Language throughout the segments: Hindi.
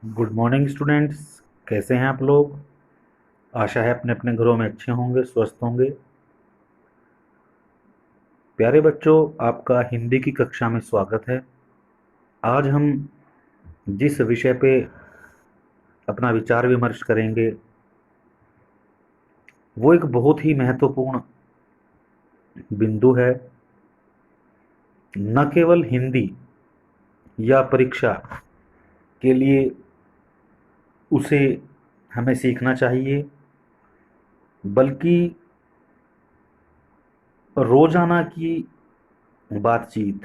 Good morning students. कैसे हैं आप लोग? आशा है अपने अपने घरों में अच्छे होंगे, स्वस्थ होंगे। प्यारे बच्चों, आपका हिंदी की कक्षा में स्वागत है। आज हम जिस विषय पे अपना विचार विमर्श करेंगे वो एक बहुत ही महत्वपूर्ण बिंदु है। न केवल हिंदी या परीक्षा के लिए उसे हमें सीखना चाहिए, बल्कि रोजाना की बातचीत,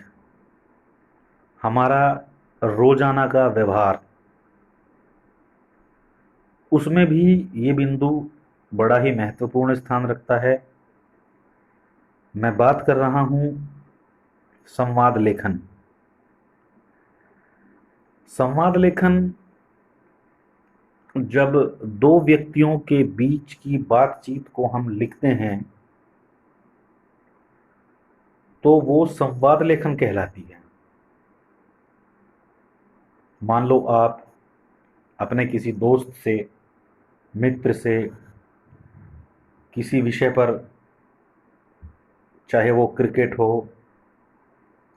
हमारा रोजाना का व्यवहार, उसमें भी ये बिंदु बड़ा ही महत्वपूर्ण स्थान रखता है। मैं बात कर रहा हूं संवाद लेखन। संवाद लेखन जब दो व्यक्तियों के बीच की बातचीत को हम लिखते हैं तो वो संवाद लेखन कहलाती है। मान लो आप अपने किसी दोस्त से, मित्र से किसी विषय पर, चाहे वो क्रिकेट हो,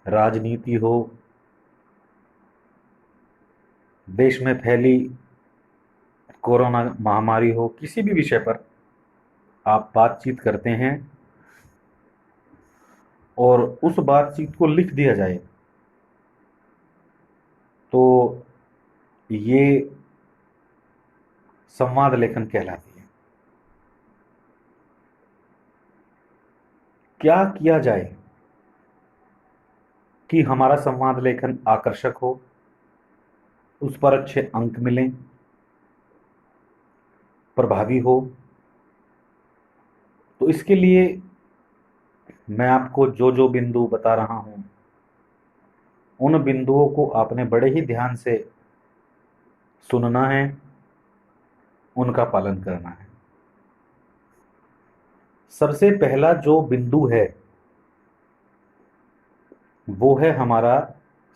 राजनीति हो, देश में फैली कोरोना महामारी हो, किसी भी विषय पर आप बातचीत करते हैं और उस बातचीत को लिख दिया जाए तो ये संवाद लेखन कहलाती है। क्या किया जाए कि हमारा संवाद लेखन आकर्षक हो, उस पर अच्छे अंक मिलें, प्रभावी हो? तो इसके लिए मैं आपको जो जो बिंदु बता रहा हूं, उन बिंदुओं को आपने बड़े ही ध्यान से सुनना है, उनका पालन करना है। सबसे पहला जो बिंदु है वो है हमारा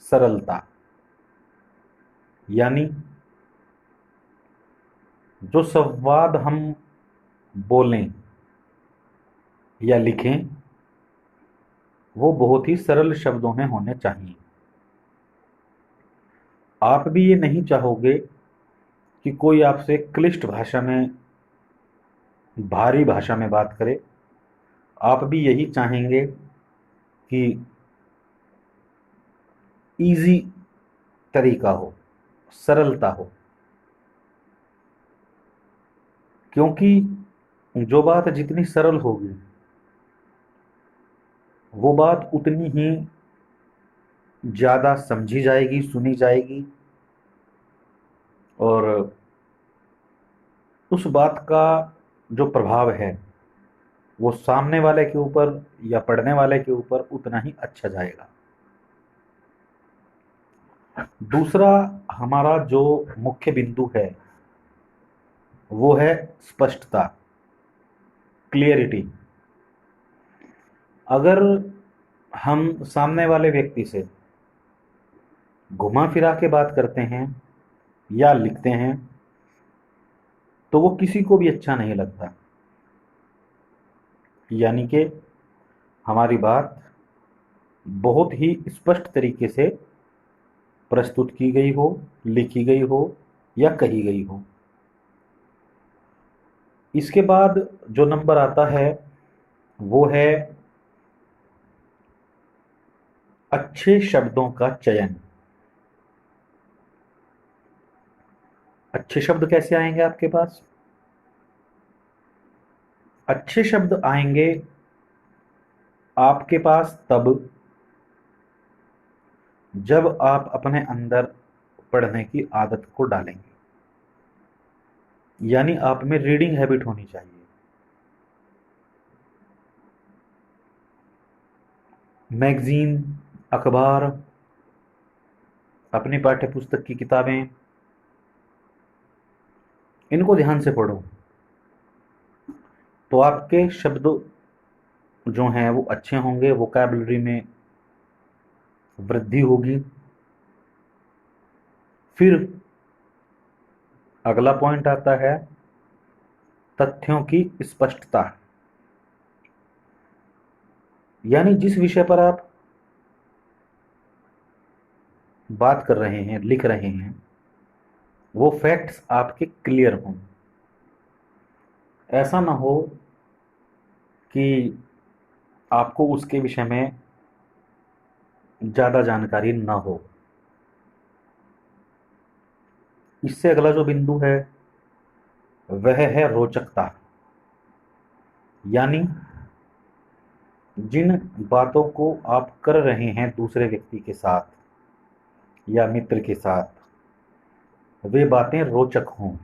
सरलता। यानी जो संवाद हम बोलें या लिखें वो बहुत ही सरल शब्दों में होने चाहिए। आप भी ये नहीं चाहोगे कि कोई आपसे क्लिष्ट भाषा में, भारी भाषा में बात करे। आप भी यही चाहेंगे कि इजी तरीका हो, सरलता हो। क्योंकि जो बात जितनी सरल होगी वो बात उतनी ही ज्यादा समझी जाएगी, सुनी जाएगी, और उस बात का जो प्रभाव है वो सामने वाले के ऊपर या पढ़ने वाले के ऊपर उतना ही अच्छा जाएगा। दूसरा हमारा जो मुख्य बिंदु है वो है स्पष्टता, क्लियरिटी। अगर हम सामने वाले व्यक्ति से घुमा फिरा के बात करते हैं या लिखते हैं तो वो किसी को भी अच्छा नहीं लगता। यानी कि हमारी बात बहुत ही स्पष्ट तरीके से प्रस्तुत की गई हो, लिखी गई हो या कही गई हो। इसके बाद जो नंबर आता है वो है अच्छे शब्दों का चयन। अच्छे शब्द कैसे आएंगे आपके पास? अच्छे शब्द आएंगे आपके पास तब जब आप अपने अंदर पढ़ने की आदत को डालेंगे। यानी आप में रीडिंग हैबिट होनी चाहिए। मैगजीन, अखबार, अपनी पाठ्य पुस्तक की किताबें, इनको ध्यान से पढ़ो तो आपके शब्द जो हैं वो अच्छे होंगे, वोकैबुलरी में वृद्धि होगी। फिर अगला पॉइंट आता है तथ्यों की स्पष्टता। यानी जिस विषय पर आप बात कर रहे हैं, लिख रहे हैं, वो फैक्ट्स आपके क्लियर हों। ऐसा ना हो कि आपको उसके विषय में ज़्यादा जानकारी ना हो। इससे अगला जो बिंदु है वह है रोचकता। यानी जिन बातों को आप कर रहे हैं दूसरे व्यक्ति के साथ या मित्र के साथ, वे बातें रोचक हों,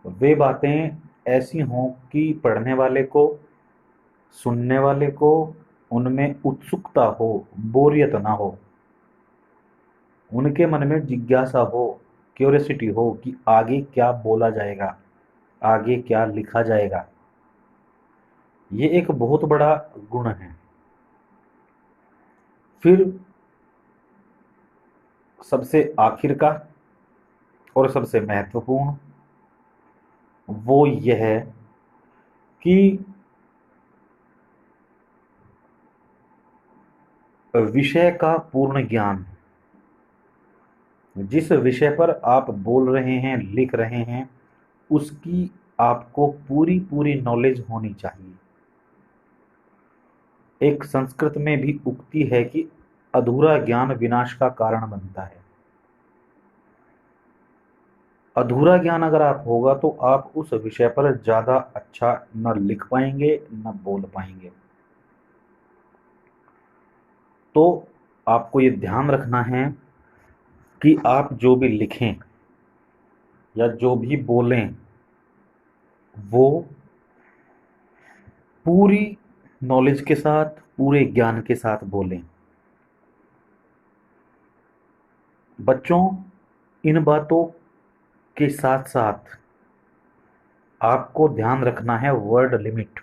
वे बातें ऐसी हों कि पढ़ने वाले को, सुनने वाले को उनमें उत्सुकता हो, बोरियत ना हो, उनके मन में जिज्ञासा हो, क्यूरियोसिटी हो कि आगे क्या बोला जाएगा, आगे क्या लिखा जाएगा। ये एक बहुत बड़ा गुण है। फिर सबसे आखिर का और सबसे महत्वपूर्ण वो यह है कि विषय का पूर्ण ज्ञान। जिस विषय पर आप बोल रहे हैं, लिख रहे हैं, उसकी आपको पूरी पूरी नॉलेज होनी चाहिए। एक संस्कृत में भी उक्ति है कि अधूरा ज्ञान विनाश का कारण बनता है। अधूरा ज्ञान अगर आप होगा तो आप उस विषय पर ज़्यादा अच्छा न लिख पाएंगे न बोल पाएंगे। तो आपको ये ध्यान रखना है कि आप जो भी लिखें या जो भी बोलें वो पूरी नॉलेज के साथ, पूरे ज्ञान के साथ बोलें। बच्चों, इन बातों के साथ साथ आपको ध्यान रखना है वर्ड लिमिट,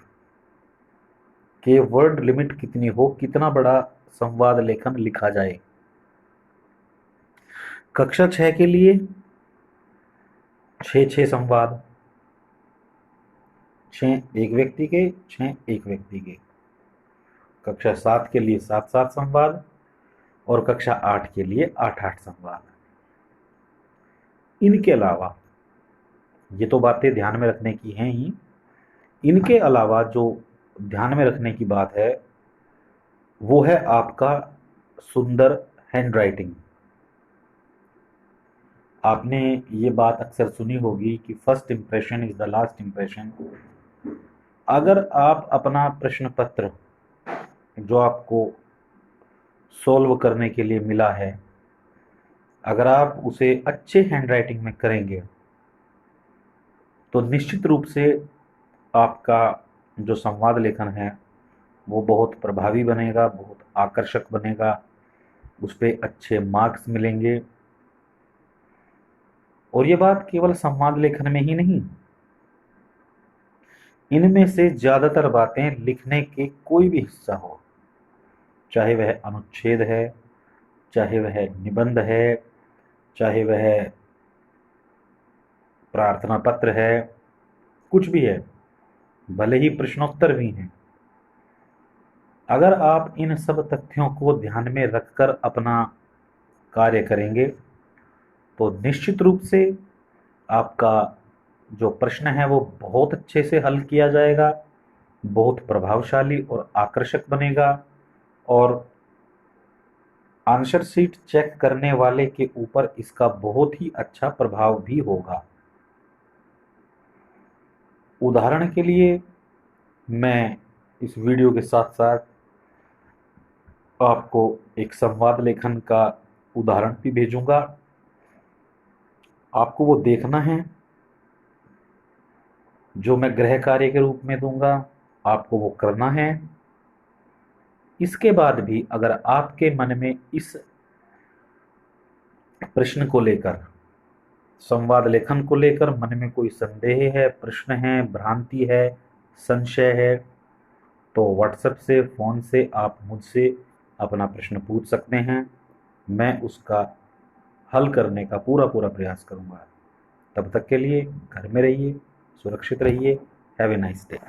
कि वर्ड लिमिट कितनी हो, कितना बड़ा संवाद लेखन लिखा जाए। कक्षा 6 के लिए 6 संवाद, 6 एक व्यक्ति के, 6 एक व्यक्ति के। कक्षा 7 के लिए 7 संवाद और कक्षा 8 के लिए 8 संवाद। इनके अलावा, ये तो बातें ध्यान में रखने की हैं ही, इनके अलावा जो ध्यान में रखने की बात है वो है आपका सुंदर हैंडराइटिंग। आपने ये बात अक्सर सुनी होगी कि first impression is the last impression. अगर आप अपना प्रश्न पत्र जो आपको सॉल्व करने के लिए मिला है, अगर आप उसे अच्छे हैंडराइटिंग में करेंगे तो निश्चित रूप से आपका जो संवाद लेखन है वो बहुत प्रभावी बनेगा, बहुत आकर्षक बनेगा, उस पर अच्छे मार्क्स मिलेंगे। और ये बात केवल संवाद लेखन में ही नहीं, इनमें से ज़्यादातर बातें लिखने के कोई भी हिस्सा हो, चाहे वह अनुच्छेद है, चाहे वह निबंध है, चाहे वह प्रार्थना पत्र है, कुछ भी है, भले ही प्रश्नोत्तर भी हैं, अगर आप इन सब तथ्यों को ध्यान में रखकर अपना कार्य करेंगे तो निश्चित रूप से आपका जो प्रश्न है वो बहुत अच्छे से हल किया जाएगा, बहुत प्रभावशाली और आकर्षक बनेगा, और आंसर शीट चेक करने वाले के ऊपर इसका बहुत ही अच्छा प्रभाव भी होगा। उदाहरण के लिए मैं इस वीडियो के साथ साथ आपको एक संवाद लेखन का उदाहरण भी भेजूंगा। आपको वो देखना है, जो मैं गृह कार्य के रूप में दूंगा आपको वो करना है। इसके बाद भी अगर आपके मन में इस प्रश्न को लेकर, संवाद लेखन को लेकर मन में कोई संदेह है, प्रश्न है, भ्रांति है, संशय है, तो व्हाट्सएप से, फ़ोन से आप मुझसे अपना प्रश्न पूछ सकते हैं। मैं उसका हल करने का पूरा पूरा प्रयास करूंगा। तब तक के लिए घर में रहिए, सुरक्षित रहिए। Have a nice day.